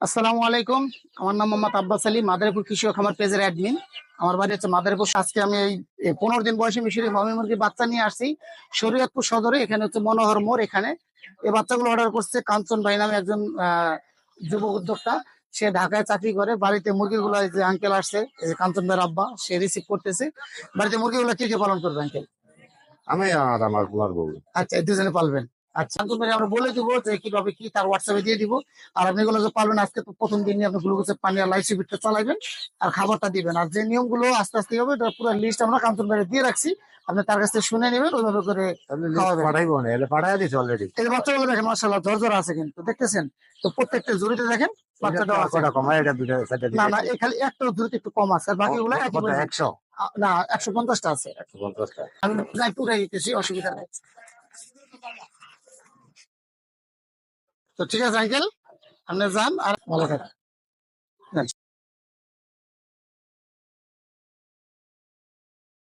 আসসালামু আলাইকুম। আমার নাম মোহাম্মদ আব্বাস আলী, মাদারীপুর কৃষি ও খামার পেজের অ্যাডমিন। আমার বাড়ি হচ্ছে মাদারীপুর। আজকে আমি এই 15 দিন বয়সী মিশরি ফার্মি মুরগির বাচ্চা নিয়ে আসছি শরীয়তপুর সদরে। এখানে হচ্ছে মনোহর মোড়। এখানে এই বাচ্চাগুলো অর্ডার করছে কাঞ্চন ভাই নামে একজন যুব উদ্যোক্তা। সে ঢাকায় চাকরি করে। বাড়িতে মুরগিগুলো এই যে আঙ্কেল আসছে, এই যে কাঞ্চন ভাইয়ের আব্বা, সে রিসিভ করতেছে। বাড়িতে মুরগিগুলো কি কি পালন করবে আঙ্কেল? আমি আর আমার কুমার বউ। আচ্ছা, এই দুজনে পালবেন। আচ্ছা আঙ্কুল ভাই, আমরা বলে দিব যে কিভাবে কি তার হোয়াটসঅ্যাপে দিয়ে দিব। আর আপনি এগুলো যে পালবেন, আজকে তো প্রথম দিনই আপনি গ্লুকোজের পানি আর লাইট সিপিটটা চালাবেন আর খাবারটা দিবেন। আর যে নিয়মগুলো আস্তে আস্তে হবে, এটা পুরো লিস্ট আমরা কাঞ্চন ভাইয়ের দিয়ে রাখছি। আপনি তার কাছ থেকে শুনে নেবেন, ওইভাবে করে খাওয়াবেন। পাঠাইবো না, এলে পাঠাই দিছি অলরেডি। এই বাচ্চাগুলো দেখেন, মাশাআল্লাহ ঝরঝর আছে, কিন্তু দেখতেছেন তো প্রত্যেকটা জুড়িতে দেখেন বাচ্চাটাও আছে। কটা কমাই এটা দুটো সেটা না না, এখানে একটা জুড়িতে একটু কম আছে, আর বাকিগুলো একই পরিমাণ। 100 না, 150টা আছে। 150টা। আমি একটু উঠাই দিতেছি, অসুবিধা নেই। তো ঠিক আছে আঙ্কেল, আপনি যান আর ভালো থাকেন।